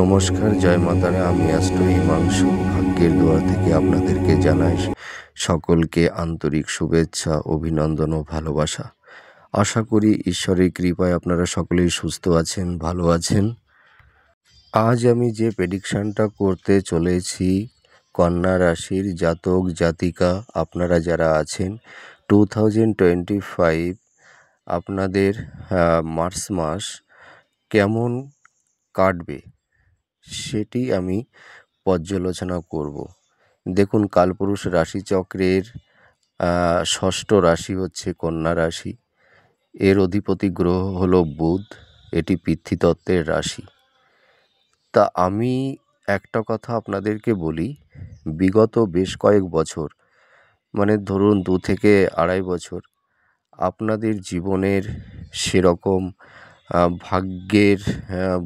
নমস্কার, জয় মাতারা। আমি অ্যাস্ট্রো হিমাংশু ভাগ্যের দুয়ার থেকে আপনাদেরকে জানাই সকলকে আন্তরিক শুভেচ্ছা, অভিনন্দন ও ভালোবাসা। আশা করি ঈশ্বরের কৃপায় আপনারা সকলেই সুস্থ আছেন, ভালো আছেন। আজ আমি যে প্রেডিকশানটা করতে চলেছি, কন্যা রাশির জাতক জাতিকা আপনারা যারা আছেন 2025 আপনাদের মার্চ মাস কেমন কাটবে সেটি আমি পর্যালোচনা করব। দেখুন, কালপুরুষ রাশিচক্রের ষষ্ঠ রাশি হচ্ছে কন্যা রাশি। এর অধিপতি গ্রহ হলো বুধ। এটি পিতৃতত্ত্বের রাশি। তা আমি একটা কথা আপনাদেরকে বলি, বিগত বেশ কয়েক বছর, মানে ধরুন 2 থেকে 2.5 বছর, আপনাদের জীবনের সেরকম ভাগ্যের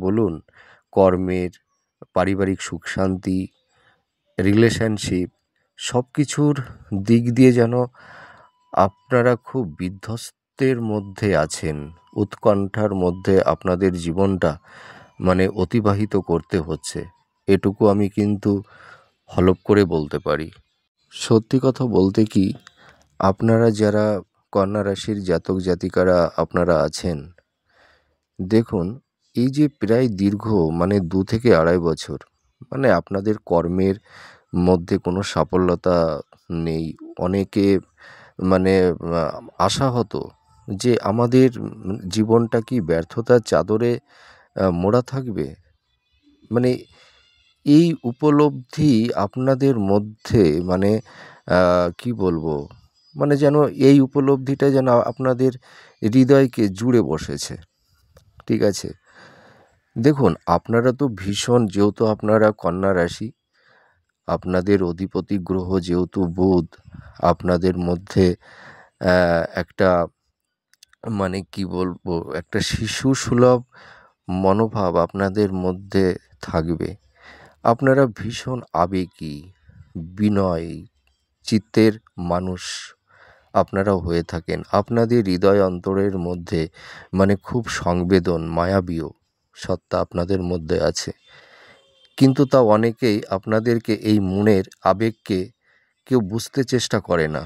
বলুন, কর্মের, পারিবারিক সুখ শান্তি, রিলেশনশিপ সব কিছুর দিক দিয়ে যেন আপনারা খুব বিধ্বস্তের মধ্যে আছেন, উৎকণ্ঠার মধ্যে আপনাদের জীবনটা অতিবাহিত করতে হচ্ছে। এটুকু আমি কিন্তু হলপ করে বলতে পারি। সত্যি কথা বলতে কি, আপনারা যারা কন্যা রাশির জাতক জাতিকারা আপনারা আছেন, দেখুন, এই যে প্রায় দীর্ঘ 2 থেকে 2.5 বছর আপনাদের কর্মের মধ্যে কোনো সাফল্যতা নেই। অনেকে মানে আশা হতো যে আমাদের জীবনটা কি ব্যর্থতার চাদরে মোড়া থাকবে। এই উপলব্ধি আপনাদের মধ্যে কি বলবো, যেন এই উপলব্ধিটা যেন আপনাদের হৃদয়কে জুড়ে বসেছে। ঠিক আছে, দেখুন, আপনারা তো ভীষণ, যেহেতু আপনারা কন্যা রাশি, আপনাদের অধিপতি গ্রহ যেহেতু বুধ, আপনাদের মধ্যে একটা কি বলবো, একটা শিশু সুলভ মনোভাব আপনাদের মধ্যে থাকবে। আপনারা ভীষণ আবেগী, বিনয় চিত্তের মানুষ আপনারা হয়ে থাকেন। আপনাদের হৃদয় অন্তরের মধ্যে খুব সংবেদন, মায়াবীয় সত্তা আপনাদের মধ্যে আছে। কিন্তু তা অনেকেই আপনাদেরকে, এই মনের আবেগকে কেউ বুঝতে চেষ্টা করে না।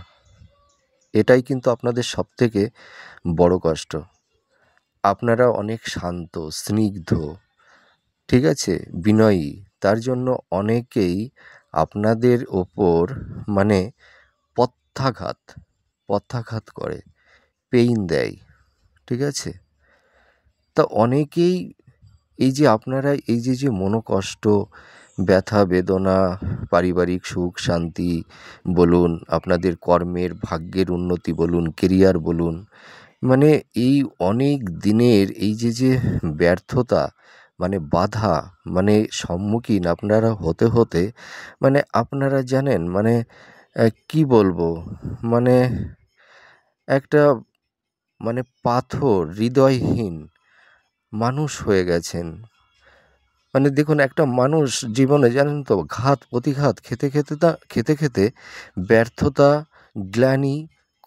এটাই কিন্তু আপনাদের সবথেকে বড় কষ্ট। আপনারা অনেক শান্ত, স্নিগ্ধ, ঠিক আছে, বিনয়ী। তার জন্য অনেকেই আপনাদের ওপর পক্ষাঘাত করে, পেইন দেয়। ঠিক আছে, তা অনেকেই এই যে আপনারা এই যে মনোকষ্ট, ব্যথা বেদনা, পারিবারিক সুখ শান্তি বলুন, আপনাদের কর্মের ভাগ্যের উন্নতি বলুন, কেরিয়ার বলুন, এই অনেক দিনের এই যে ব্যর্থতা, বাধা, সম্মুখীন আপনারা হতে হতে আপনারা জানেন, কি বলবো, একটা পাথর হৃদয়হীন মানুষ হয়ে গেছেন। দেখুন, একটা মানুষ জীবনে, জানেন তো, প্রতিঘাত খেতে খেতে ব্যর্থতা, গ্লানি,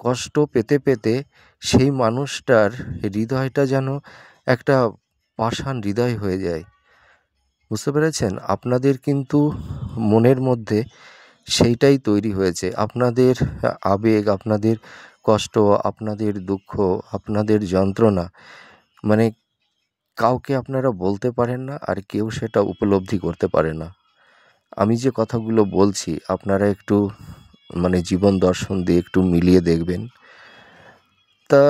কষ্ট পেতে পেতে সেই মানুষটার হৃদয়টা যেন একটা পাষাণ হৃদয় হয়ে যায়। বুঝতে পেরেছেন? আপনাদের কিন্তু মনের মধ্যে সেইটাই তৈরি হয়েছে। আপনাদের আবেগ, আপনাদের কষ্ট, আপনাদের দুঃখ, আপনাদের যন্ত্রণা কাউকে আপনারা বলতে পারেন না, আর কেউ সেটা উপলব্ধি করতে পারে না। আমি যে কথাগুলো বলছি আপনারা একটু জীবন দর্শন দিয়ে একটু মিলিয়ে দেখবেন। তা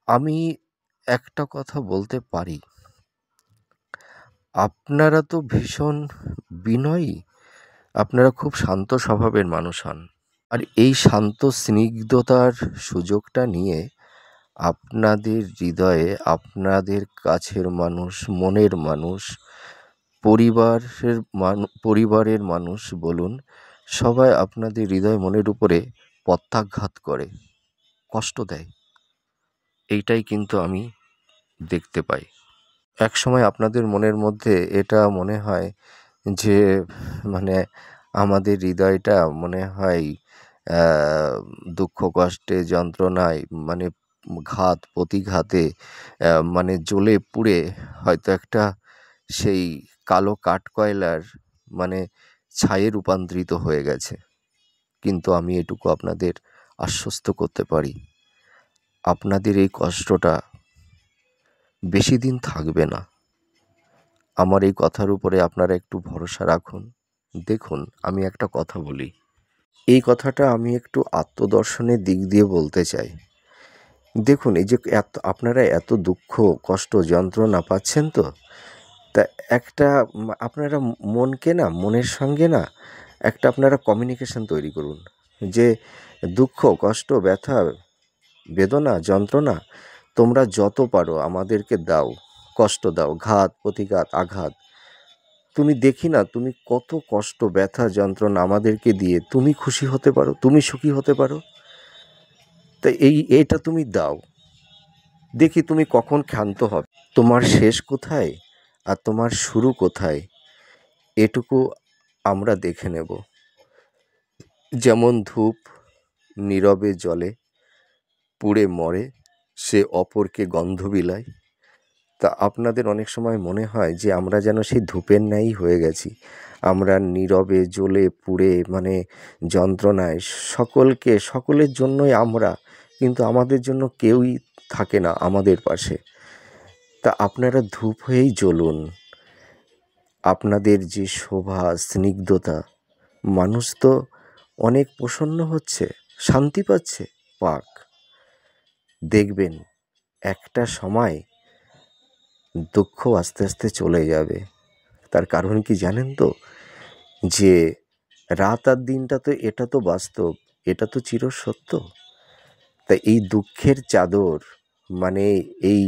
আমি একটা কথা বলতে পারি, আপনারা তো ভীষণ বিনয়ী, আপনারা খুব শান্ত স্বভাবের মানুষ হন। আর এই শান্ত স্নিগ্ধতার সুযোগটা নিয়ে আপনাদের হৃদয়ে আপনাদের কাছের মানুষ, মনের মানুষ, পরিবারের মানুষ বলুন, সবাই আপনাদের হৃদয় মনের উপরে পক্ষাঘাত করে, কষ্ট দেয়। এইটাই কিন্তু আমি দেখতে পাই। একসময় আপনাদের মনের মধ্যে এটা মনে হয় যে আমাদের হৃদয়টা মনে হয় দুঃখ কষ্টে যন্ত্রণায় প্রতিঘাতে জ্বলে পুড়ে হয়তো একটা সেই কালো কাঠকয়লার মানে ছায়ে রূপান্তরিত হয়ে গেছে। কিন্তু আমি এটুকু আপনাদের আশ্বস্ত করতে পারি, আপনাদের এই কষ্টটা বেশি দিন থাকবে না। আমার এই কথার উপরে আপনারা একটু ভরসা রাখুন। দেখুন, আমি একটা কথা বলি, এই কথাটা আমি একটু আত্মদর্শনের দিক দিয়ে বলতে চাই। দেখুন, এই যে আপনারা এত দুঃখ, কষ্ট, যন্ত্রণা পাচ্ছেন তো, তা একটা আপনারা মনকে না, মনের সঙ্গে না একটা আপনারা কমিউনিকেশন তৈরি করুন যে দুঃখ, কষ্ট, ব্যথা, বেদনা, যন্ত্রণা তোমরা যত পারো আমাদেরকে দাও, কষ্ট দাও, ঘাত প্রতিঘাত আঘাত। তুমি দেখি না তুমি কত কষ্ট, ব্যথা, যন্ত্রণা আমাদেরকে দিয়ে তুমি খুশি হতে পারো, তুমি সুখী হতে পারো। তা এটা তুমি দাও, দেখি তুমি কখন ক্ষান্ত হবে। তোমার শেষ কোথায় আর তোমার শুরু কোথায় এটুকু আমরা দেখে নেব। যেমন ধূপ নীরবে জ্বলে, পুড়ে মরে, সে অপরকে গন্ধ বিলায়। তা আপনাদের অনেক সময় মনে হয় যে আমরা যেন সেই ধূপের ন্যায়ই হয়ে গেছি। আমরা নীরবে জ্বলে পুড়ে মানে যন্ত্রণায় সকলের জন্যই আমরা, কিন্তু আমাদের জন্য কেউই থাকে না আমাদের পাশে। তা আপনারা ধূপ হয়েই জ্বলুন। আপনাদের যে শোভা, স্নিগ্ধতা, মানুষ তো অনেক প্রসন্ন হচ্ছে, শান্তি পাচ্ছে, পাক। দেখবেন একটা সময় দুঃখ আস্তে আস্তে চলে যাবে। তার কারণ কি জানেন তো? যে রাত আর দিনটা তো, এটা তো বাস্তব, এটা তো চিরসত্য। তাই এই দুঃখের চাদর মানে এই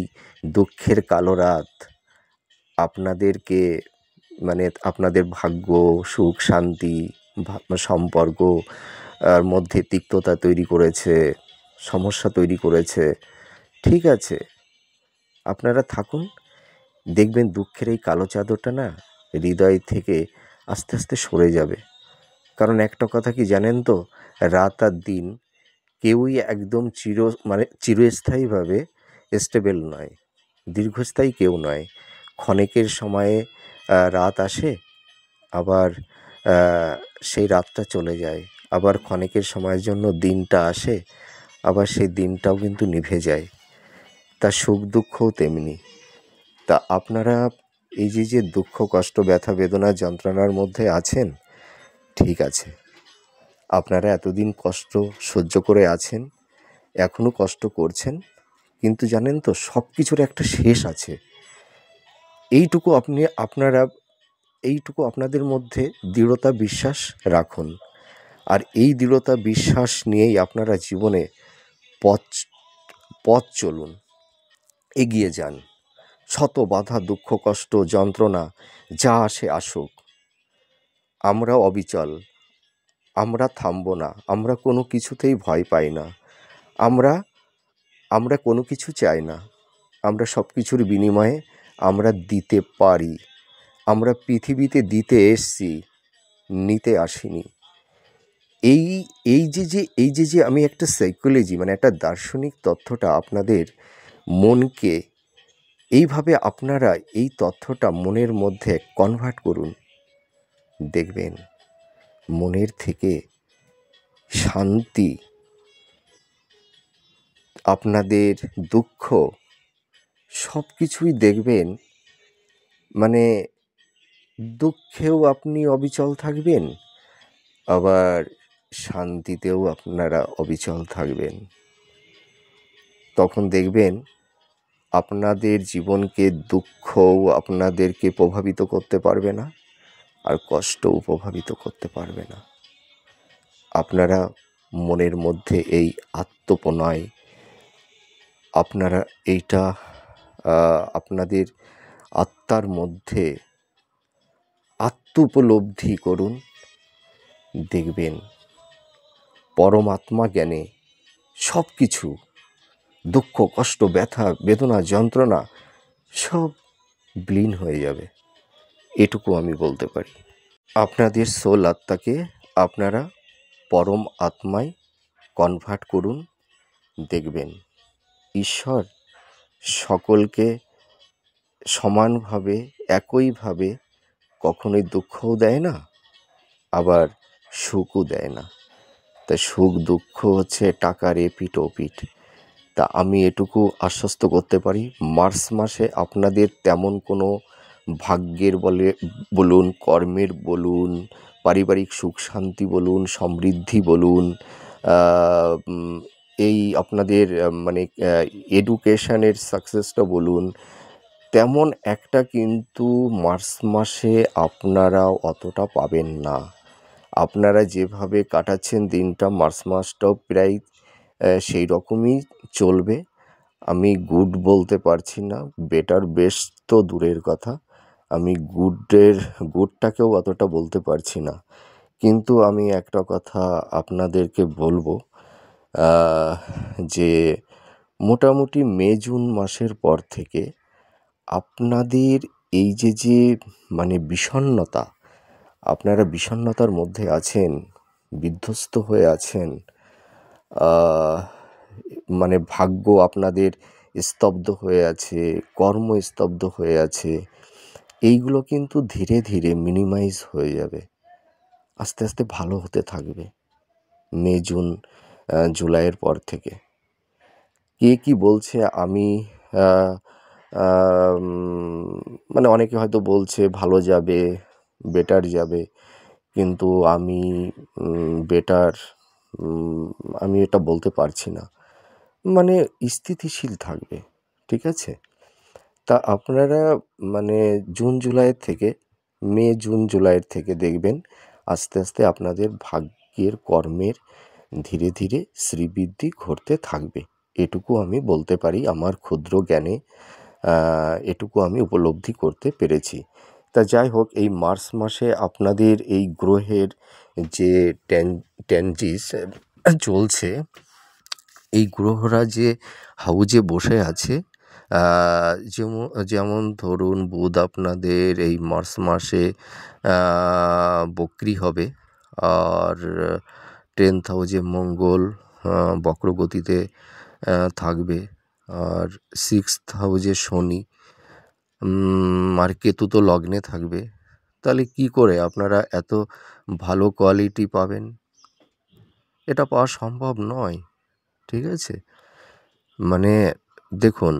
দুঃখের কালো রাত আপনাদেরকে মানে আপনাদের ভাগ্য, সুখ, শান্তি, সম্পর্ক আর মধ্যে তিক্ততা তৈরি করেছে, সমস্যা তৈরি করেছে। ঠিক আছে, আপনারা থাকুন, দেখবেন দুঃখের এই কালো চাদরটা না হৃদয় থেকে আস্তে আস্তে সরে যাবে। কারণ একটা কথা কি জানেন তো, রাত আর দিন কেউই একদম চিরস্থায়ীভাবে স্টেবল নয়, দীর্ঘস্থায়ী কেউ নয়। ক্ষণিকের সময়ে রাত আসে, আবার সেই রাতটা চলে যায়, আবার ক্ষণিকের সময়ের জন্য দিনটা আসে, আবার সেই দিনটাও কিন্তু নিভে যায়। তা সুখ দুঃখও তেমনি। তা আপনারা এই যে দুঃখ, কষ্ট, ব্যথা, বেদনা, যন্ত্রণার মধ্যে আছেন, ঠিক আছে, আপনারা এতদিন কষ্ট সহ্য করে আছেন, এখনও কষ্ট করছেন, কিন্তু জানেন তো সব কিছুর একটা শেষ আছে। এইটুকু আপনাদের মধ্যে দৃঢ়তা, বিশ্বাস রাখুন। আর এই দৃঢ়তা, বিশ্বাস নিয়েই আপনারা জীবনে পথ চলুন, এগিয়ে যান। শত বাধা, দুঃখ, কষ্ট, যন্ত্রণা যা আসে আসুক, আমরা অবিচল, আমরা থামব না, আমরা কোনো কিছুতেই ভয় পাই না, আমরা কোনো কিছু চাই না, আমরা সব কিছুর বিনিময়ে আমরা দিতে পারি। আমরা পৃথিবীতে দিতে এসছি, নিতে আসিনি। এই যে আমি একটা সাইকোলজি মানে একটা দার্শনিক তথ্যটা আপনাদের মনকে এইভাবে আপনারা এই তথ্যটা মনের মধ্যে কনভার্ট করুন, দেখবেন মনের থেকে শান্তি, আপনাদের দুঃখ সব কিছুই দেখবেন মানে দুঃখেও আপনি অবিচল থাকবেন, আবার শান্তিতেও আপনারা অবিচল থাকবেন। তখন দেখবেন আপনাদের জীবনকে দুঃখও আপনাদেরকে প্রভাবিত করতে পারবে না, আর কষ্টও প্রভাবিত করতে পারবে না। আপনারা মনের মধ্যে এই আত্মপ্রণয়, আপনারা এইটা আপনাদের আত্মার মধ্যে আত্ম-উপলব্ধি করুন, দেখবেন পরমাত্মা জ্ঞানে সব কিছু, দুঃখ, কষ্ট, ব্যথা, বেদনা, যন্ত্রণা সব বিলীন হয়ে যাবে। এটুকু আমি বলতে পারি। আপনাদের সোল আত্মাকে আপনারা পরম আত্মায় কনভার্ট করুন, দেখবেন ঈশ্বর সকলকে সমানভাবে একইভাবে কখনোই দুঃখও দেয় না, আবার সুখও দেয় না। তা সুখ দুঃখ হচ্ছে টাকার এপিঠ ওপিঠ। তা আমি এটুকু আশ্বস্ত করতে পারি, মার্চ মাসে আপনাদের তেমন কোনো ভাগ্যের বলুন, কর্মের বলুন, পারিবারিক সুখ শান্তি বলুন, সমৃদ্ধি বলুন, এই আপনাদের মানে এডুকেশানের সাকসেসটা বলুন, তেমন একটা কিন্তু মার্চ মাসে আপনারা অতটা পাবেন না। আপনারা যেভাবে কাটাচ্ছেন দিনটা, মার্চ মাসটাও প্রায় সেই রকমই চলবে। আমি গুড বলতে পারছি না, বেটার বেস্ট তো দূরের কথা, আমি গুডটাকেও অতটা বলতে পারছি না। কিন্তু আমি একটা কথা আপনাদেরকে বলবো, যে মোটামুটি মে জুন মাসের পর থেকে আপনাদের এই যে মানে বিষণ্ণতা, আপনারা বিষণ্ণতার মধ্যে আছেন, বিধ্বস্ত হয়ে আছেন, মানে ভাগ্য আপনাদের স্তব্ধ হয়ে আছে, কর্ম স্তব্ধ হয়ে আছে, এইগুলো কিন্তু ধীরে ধীরে মিনিমাইজ হয়ে যাবে, আস্তে আস্তে ভালো হতে থাকবে মে জুন জুলাইয়ের পর থেকে। কে কি বলছে আমি মানে অনেকে হয়তো বলছে ভালো যাবে, বেটার যাবে, কিন্তু আমি বেটার আমি এটা বলতে পারছি না। মানে স্থিতিশীল থাকবে, ঠিক আছে? তা আপনারা মানে জুন জুলাইয়ের থেকে, মে জুন জুলাইয়ের থেকে দেখবেন আস্তে আস্তে আপনাদের ভাগ্যের কর্মের ধীরে ধীরে শ্রীবৃদ্ধি ঘটতে থাকবে। এটুকু আমি বলতে পারি, আমার ক্ষুদ্র জ্ঞানে এটুকু আমি উপলব্ধি করতে পেরেছি। তা যাই হোক, এই মার্চ মাসে আপনাদের এই গ্রহের যে ট্যানজিস চলছে, এই গ্রহরা যে হাউজে বসে আছে, যেমন ধরুন বুধ আপনাদের এই মার্চ মাসে বক্রী হবে, আর 10th হাউজে মঙ্গল বক্রগতিতে থাকবে, আর 6th হাউজে শনি, আর কেতু তো লগ্নে থাকবে। তাহলে কি করে আপনারা এত ভালো কোয়ালিটি পাবেন? এটা পাওয়া সম্ভব নয়, ঠিক আছে? মানে দেখুন,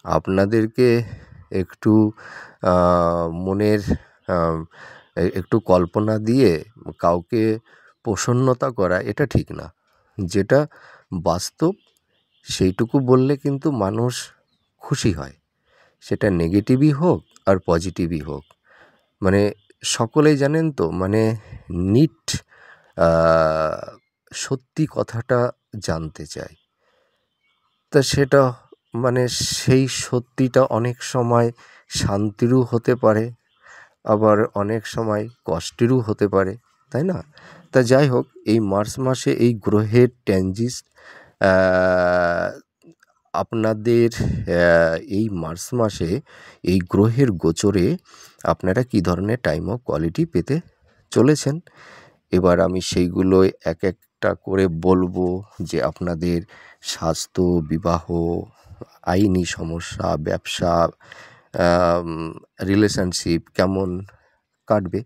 আপনাদেরকে একটু মনের একটু কল্পনা দিয়ে কাউকে প্রসন্নতা করা এটা ঠিক না। যেটা বাস্তব সেইটুকু বললে কিন্তু মানুষ খুশি হয়, সেটা নেগেটিভই হোক আর পজিটিভই হোক। মানে সকলেই জানেন তো, মানে নিট সত্যি কথাটা জানতে চায়। তা সেটা মানে সেই সত্যিটা অনেক সময় শান্তিরও হতে পারে, আবার অনেক সময় কষ্টেরও হতে পারে, তাই না? তা যাই হোক, এই মার্চ মাসে এই গ্রহের ট্যানজিস আপনাদের এই মার্চ মাসে এই গ্রহের গোচরে আপনারা কী ধরনের টাইম অফ কোয়ালিটি পেতে চলেছেন। এবার আমি সেইগুলোই এক একটা করে বলবো, যে আপনাদের স্বাস্থ্য, বিবাহ, আইনি সমস্যা, ব্যবসা, রিলেশনশিপ কেমন কাটবে,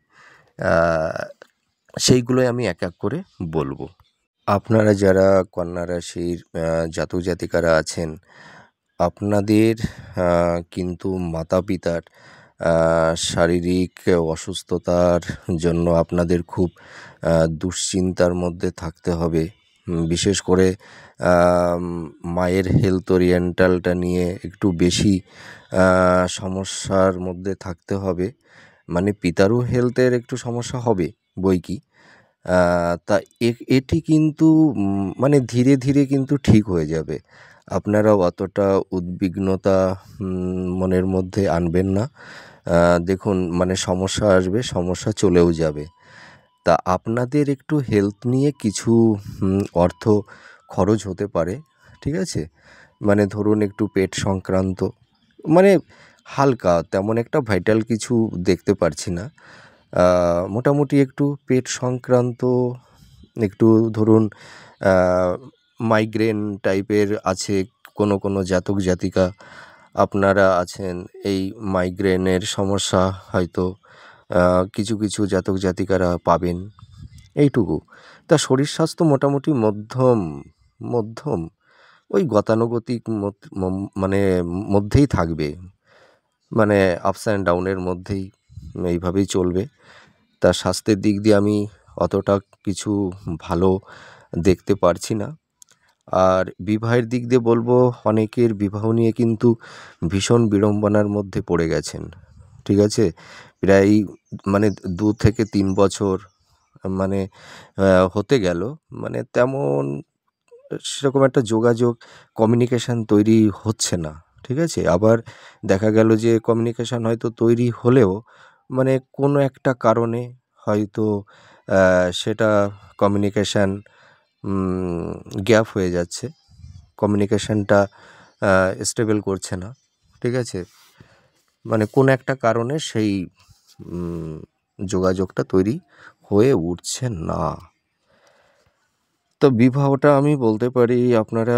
সেইগুলোই আমি এক এক করে বলবো। আপনারা যারা কন্যা রাশির জাতক জাতিকারা আছেন, আপনাদের কিন্তু মাতা পিতার শারীরিক অসুস্থতার জন্য আপনাদের খুব দুশ্চিন্তার মধ্যে থাকতে হবে। বিশেষ করে মায়ের হেলথ ওরিয়েন্টালটা নিয়ে একটু বেশি সমস্যার মধ্যে থাকতে হবে। মানে পিতারও হেলথের একটু সমস্যা হবে বৈকি, তা এটি কিন্তু মানে ধীরে ধীরে কিন্তু ঠিক হয়ে যাবে। আপনারা অতটা উদ্বিগ্নতা মনের মধ্যে আনবেন না। দেখুন, মানে সমস্যা আসবে, সমস্যা চলেও যাবে। তা আপনাদের একটু হেলথ নিয়ে কিছু অর্থ খরচ হতে পারে, ঠিক আছে? মানে ধরুন একটু পেট সংক্রান্ত, মানে হালকা, তেমন একটা ভাইটাল কিছু দেখতে পারছি না। মোটামুটি একটু পেট সংক্রান্ত, একটু ধরুন মাইগ্রেন টাইপের আছে কোনো জাতক জাতিকা, আপনারা আছেন এই মাইগ্রেনের সমস্যা হয়তো কিছু কিছু জাতক জাতিকারা পাবেন, এইটুকু। তা শরীর স্বাস্থ্য মোটামুটি মধ্যম মধ্যম ওই গতানুগতিক মানে মধ্যেই থাকবে, মানে আপস অ্যান্ড ডাউনের মধ্যেই এইভাবেই চলবে। তা স্বাস্থ্যের দিক দিয়ে আমি অতটা কিছু ভালো দেখতে পারছি না। আর বিবাহের দিক দিয়ে বলবো, অনেকের বিবাহ নিয়ে কিন্তু ভীষণ বিড়ম্বনার মধ্যে পড়ে গেছেন, ঠিক আছে? প্রায় মানে 2 থেকে 3 বছর মানে হতে গেল, মানে তেমন সেরকম একটা যোগাযোগ, কমিউনিকেশান তৈরি হচ্ছে না, ঠিক আছে? আবার দেখা গেল যে কমিউনিকেশান হয়তো তৈরি হলেও মানে কোনো একটা কারণে হয়তো সেটা কমিউনিকেশান গ্যাপ হয়ে যাচ্ছে, কমিউনিকেশানটা স্টেবল করছে না, ঠিক আছে? মানে কোনো একটা কারণে সেই যোগাযোগটা তৈরি হয়ে উঠছে না। তো বিবাহটা আমি বলতে পারি আপনারা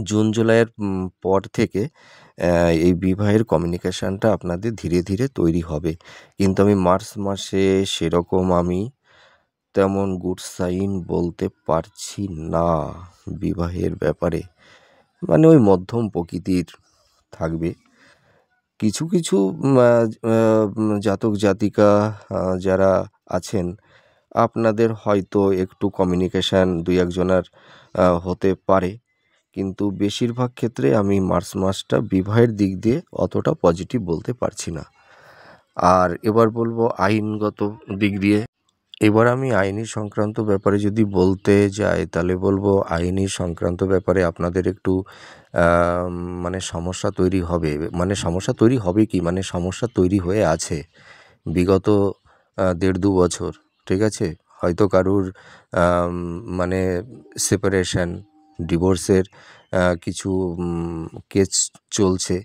জুন জুলাইয়ের পর থেকে এই বিবাহের কমিউনিকেশানটা আপনাদের ধীরে ধীরে তৈরি হবে। কিন্তু আমি মার্চ মাসে সেরকম আমি তেমন গুড সাইন বলতে পারছি না বিবাহের ব্যাপারে। মানে ওই মধ্যম প্রকৃতির থাকবে। কিছু কিছু জাতক জাতিকা যারা আছেন, আপনাদের হয়তো একটু কমিউনিকেশান 2-1 জনের হতে পারে। কিন্তু বেশিরভাগ ক্ষেত্রে আমি মার্চ মাসটা বিবাহের দিক দিয়ে অতটা পজিটিভ বলতে পারছি না। আর এবার বলবো আইনগত দিক দিয়ে। এবার আমি আইনি সংক্রান্ত ব্যাপারে যদি বলতে যাই, তাহলে বলবো আইনি সংক্রান্ত ব্যাপারে আপনাদের একটু মানে সমস্যা তৈরি হবে। মানে সমস্যা তৈরি হবে কি, মানে সমস্যা তৈরি হয়ে আছে বিগত 1.5-2 বছর, ঠিক আছে? হয়তো কারুর মানে সেপারেশন, ডিভোর্সের কিছু কেস চলছে,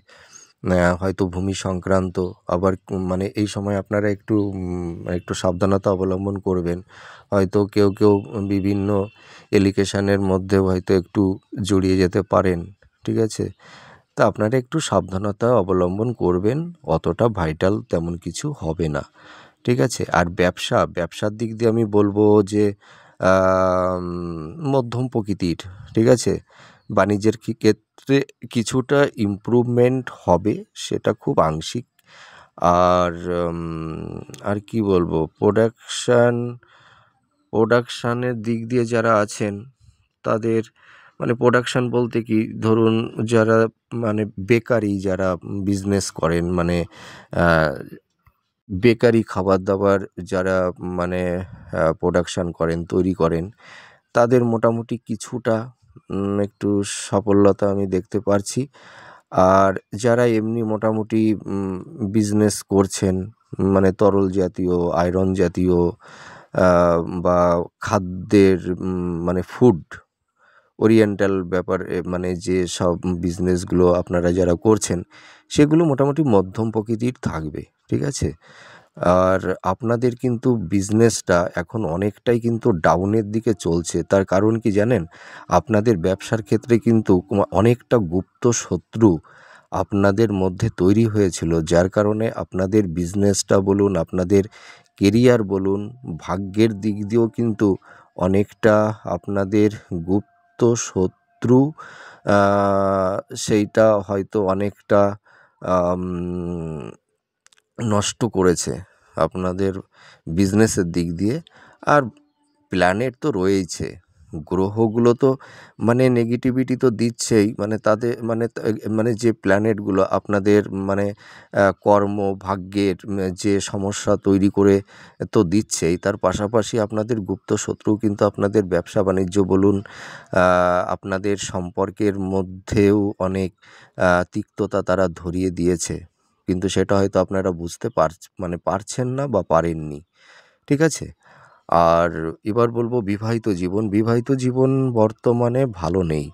হয়তো ভূমি সংক্রান্ত। আবার মানে এই সময় আপনারা একটু সাবধানতা অবলম্বন করবেন। হয়তো কেউ কেউ বিভিন্ন এলিগেশনের মধ্যেও হয়তো একটু জড়িয়ে যেতে পারেন, ঠিক আছে? তা আপনারা একটু সাবধানতা অবলম্বন করবেন, অতটা ভাইটাল তেমন কিছু হবে না, ঠিক আছে? আর ব্যবসার দিক দিয়ে আমি বলবো যে মধ্যম প্রকৃতির, ঠিক আছে? বাণিজ্যের ক্ষেত্রে কিছুটা ইমপ্রুভমেন্ট হবে, সেটা খুব আংশিক। আর আর কি বলবো, প্রোডাকশানের দিক দিয়ে যারা আছেন তাদের মানে প্রোডাকশান বলতে কি, ধরুন যারা মানে বেকারি যারা বিজনেস করেন, মানে বেকারি খাবার দাবার যারা মানে প্রোডাকশান করেন, তৈরি করেন, তাদের মোটামুটি কিছুটা একটু সাফল্যতা আমি দেখতে পারছি। আর যারা এমনি মোটামুটি বিজনেস করছেন, মানে তরল জাতীয়, আয়রন জাতীয় বা খাদ্যের মানে ফুড ওরিয়েন্টাল ব্যাপার, মানে যে সব বিজনেসগুলো আপনারা যারা করছেন, সেগুলো মোটামুটি মধ্যম প্রকৃতির থাকবে, ঠিক আছে? আর আপনাদের কিন্তু বিজনেসটা এখন অনেকটাই কিন্তু ডাউনের দিকে চলছে। তার কারণ কি জানেন? আপনাদের ব্যবসার ক্ষেত্রে কিন্তু অনেকটা গুপ্ত শত্রু আপনাদের মধ্যে তৈরি হয়েছিল, যার কারণে আপনাদের বিজনেসটা বলুন, আপনাদের কেরিয়ার বলুন, ভাগ্যের দিক দিয়েও কিন্তু অনেকটা আপনাদের গুপ্ত শত্রু সেইটা হয়তো অনেকটা নষ্ট করেছে আপনাদের বিজনেসের দিক দিয়ে। আর প্ল্যানেট তো রয়েইছে, গ্রহগুলো তো মানে নেগেটিভিটি তো দিচ্ছেই, মানে তাদের মানে যে প্ল্যানেটগুলো আপনাদের মানে কর্ম ভাগ্যের যে সমস্যা তৈরি করে তো দিচ্ছেই, তার পাশাপাশি আপনাদের গুপ্ত শত্রু কিন্তু আপনাদের ব্যবসা বাণিজ্য বলুন, আপনাদের সম্পর্কের মধ্যেও অনেক তিক্ততা তারা ধরিয়ে দিয়েছে। কিন্তু সেটা হয়তো আপনারা বুঝতে পারছেন না বা পারেননি, ঠিক আছে? আর এবার বলবো বিবাহিত জীবন বর্তমানে ভালো নেই।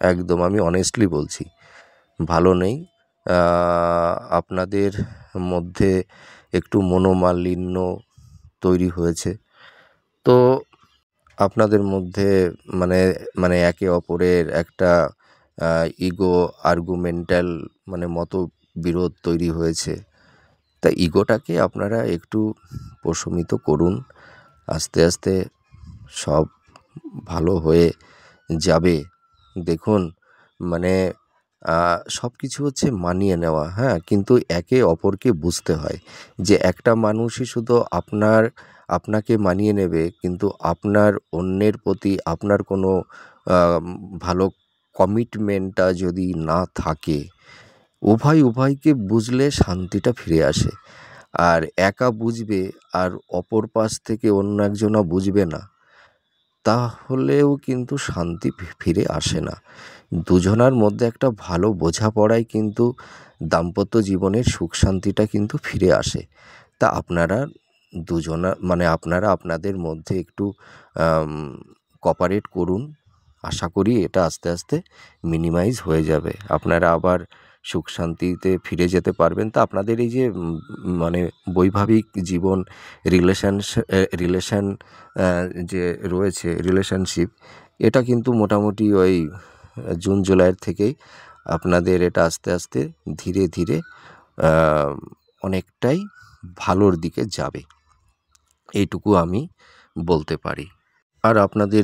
একদম আমি অনেস্টলি বলছি, ভালো নেই। আপনাদের মধ্যে একটু মনোমালিন্য তৈরি হয়েছে। তো আপনাদের মধ্যে মানে একে অপরের একটা ইগো আর্গুমেন্টাল মানে মতবিরোধ তৈরি হয়েছে। তা ইগোটাকে আপনারা একটু প্রশমিত করুন। আস্তে আস্তে সব ভালো হয়ে যাবে। দেখুন মানে সব কিছু হচ্ছে মানিয়ে নেওয়া, হ্যাঁ? কিন্তু একে অপরকে বুঝতে হয় যে একটা মানুষই শুধু আপনাকে মানিয়ে নেবে, কিন্তু আপনার অন্যের প্রতি আপনার কোনো ভালো কমিটমেন্টটা যদি না থাকে, উভয়কে বুঝলে শান্তিটা ফিরে আসে। আর একা বুঝবে আর অপর পাশ থেকে অন্য একজনা বুঝবে না, তাহলেও কিন্তু শান্তি ফিরে আসে না। দুজনার মধ্যে একটা ভালো বোঝাপড়ায় কিন্তু দাম্পত্য জীবনের সুখ শান্তিটা কিন্তু ফিরে আসে। তা আপনারা মানে আপনারা আপনাদের মধ্যে একটু কোঅপারেট করুন। আশা করি এটা আস্তে আস্তে মিনিমাইজ হয়ে যাবে। আপনারা আবার সুখ শান্তিতে ফিরে যেতে পারবেন। তা আপনাদের এই যে মানে বৈবাহিক জীবন রিলেশন যে রয়েছে রিলেশনশিপ, এটা কিন্তু মোটামুটি ওই জুন জুলাইয়ের থেকেই আপনাদের এটা আস্তে আস্তে ধীরে ধীরে অনেকটাই ভালোর দিকে যাবে, এইটুকু আমি বলতে পারি। আর আপনাদের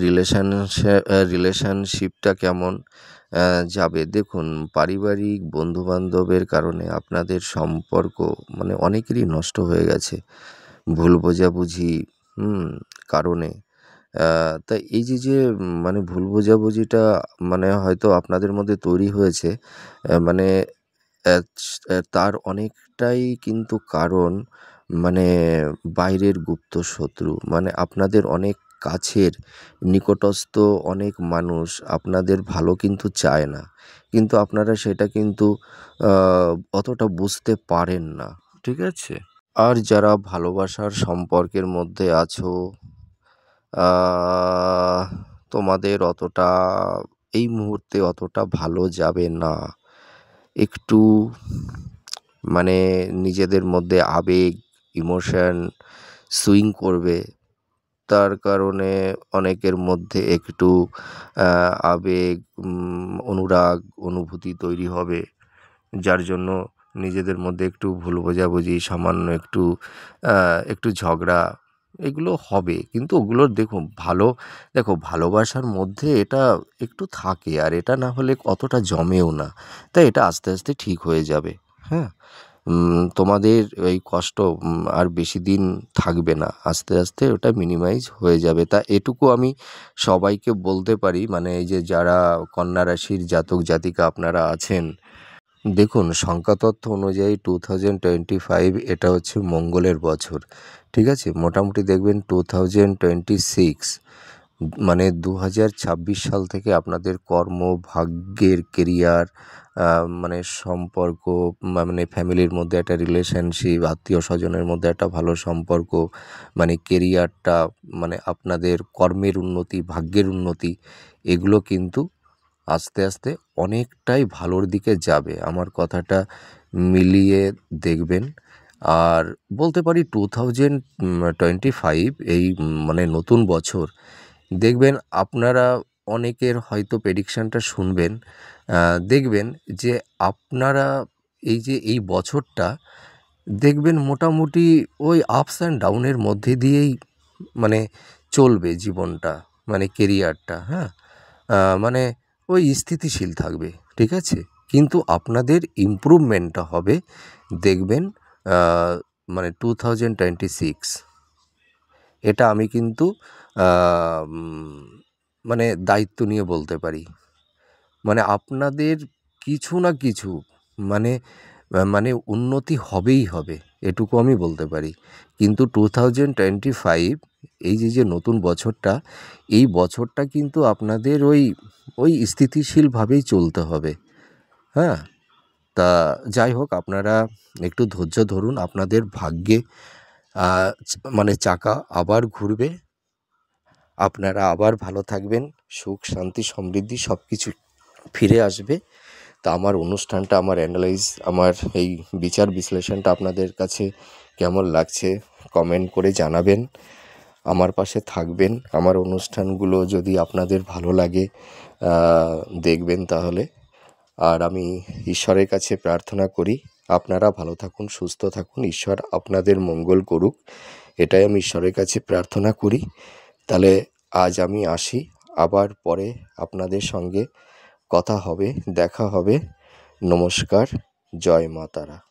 রিলেশনশিপটা কেমন যাবে, দেখুন পারিবারিক বন্ধুবান্ধবের কারণে আপনাদের সম্পর্ক মানে অনেকেরই নষ্ট হয়ে গেছে ভুল বোঝাবুঝি কারণে। তা এই যে মানে ভুল বোঝাবুঝিটা মানে হয়তো আপনাদের মধ্যে তৈরি হয়েছে, মানে তার অনেকটাই কিন্তু কারণ মানে বাইরের গুপ্ত শত্রু, মানে আপনাদের অনেক কাছের নিকটস্থ অনেক মানুষ আপনাদের ভালো কিন্তু চায় না, কিন্তু আপনারা সেটা কিন্তু অতটা বুঝতে পারেন না, ঠিক আছে? আর যারা ভালোবাসার সম্পর্কের মধ্যে আছো, তোমাদের অতটা এই মুহূর্তে অতটা ভালো যাবে না। একটু মানে নিজেদের মধ্যে আবেগ ইমোশন সুইং করবে, তার কারণে অনেকের মধ্যে একটু আবেগ অনুরাগ অনুভূতি তৈরি হবে, যার জন্য নিজেদের মধ্যে একটু ভুল বোঝাবুঝি সামান্য একটু ঝগড়া এগুলো হবে, কিন্তু ওগুলো দেখো ভালোবাসার মধ্যে এটা একটু থাকে, আর এটা না হলে অতটা জমেও না। তাই এটা আস্তে আস্তে ঠিক হয়ে যাবে, হ্যাঁ? তোমাদের এই কষ্ট আর বেশি দিন থাকবে না, আস্তে আস্তে ওটা মিনিমাইজ হয়ে যাবে। তা এটুকু আমি সবাইকে বলতে পারি, মানে এই যে যারা কন্যা রাশির জাতক জাতিকা আপনারা আছেন, দেখুন সংখ্যাতত্ত্ব অনুযায়ী 2025 এটা হচ্ছে মঙ্গলের বছর, ঠিক আছে? মোটামুটি দেখবেন 2026 মানে 2026 সাল থেকে আপনাদের কর্ম ভাগ্যের কেরিয়ার মানে সম্পর্ক, মানে ফ্যামিলির মধ্যে একটা রিলেশনশিপ, আত্মীয় স্বজনের মধ্যে একটা ভালো সম্পর্ক, মানে কেরিয়ারটা, মানে আপনাদের কর্মের উন্নতি ভাগ্যের উন্নতি, এগুলো কিন্তু আস্তে আস্তে অনেকটাই ভালোর দিকে যাবে। আমার কথাটা মিলিয়ে দেখবেন। আর বলতে পারি 2025 এই মানে নতুন বছর, দেখবেন আপনারা অনেকের হয়তো প্রেডিকশানটা শুনবেন, দেখবেন যে আপনারা এই যে এই বছরটা দেখবেন মোটামুটি ওই আপস অ্যান্ড ডাউনের মধ্যে দিয়েই মানে চলবে জীবনটা, মানে কেরিয়ারটা, হ্যাঁ? মানে ওই স্থিতিশীল থাকবে, ঠিক আছে? কিন্তু আপনাদের ইমপ্রুভমেন্টটা হবে দেখবেন মানে 2026, এটা আমি কিন্তু মানে দায়িত্ব নিয়ে বলতে পারি। মানে আপনাদের কিছু না কিছু মানে মানে উন্নতি হবেই হবে, এটুকু আমি বলতে পারি। কিন্তু 2025 এই যে নতুন বছরটা, এই বছরটা কিন্তু আপনাদের ওই স্থিতিশীলভাবেই চলতে হবে, হ্যাঁ? তা যাই হোক, আপনারা একটু ধৈর্য ধরুন, আপনাদের ভাগ্যে মানে চাকা আবার ঘুরবে, আপনারা আবার ভালো থাকবেন, সুখ শান্তি সমৃদ্ধি সব কিছু ফিরে আসবে। তা আমার অনুষ্ঠানটা, আমার অ্যানালাইজ, আমার এই বিচার বিশ্লেষণটা আপনাদের কাছে কেমন লাগছে কমেন্ট করে জানাবেন, আমার পাশে থাকবেন। আমার অনুষ্ঠানগুলো যদি আপনাদের ভালো লাগে দেখবেন, তাহলে আর আমি ঈশ্বরের কাছে প্রার্থনা করি আপনারা ভালো থাকুন, সুস্থ থাকুন, ঈশ্বর আপনাদের মঙ্গল করুক, এটাই আমি ঈশ্বরের কাছে প্রার্থনা করি। তাহলে আজ আমি আসি, আবার পরে আপনাদের সঙ্গে কথা হবে, দেখা হবে। নমস্কার, জয় মা তারা।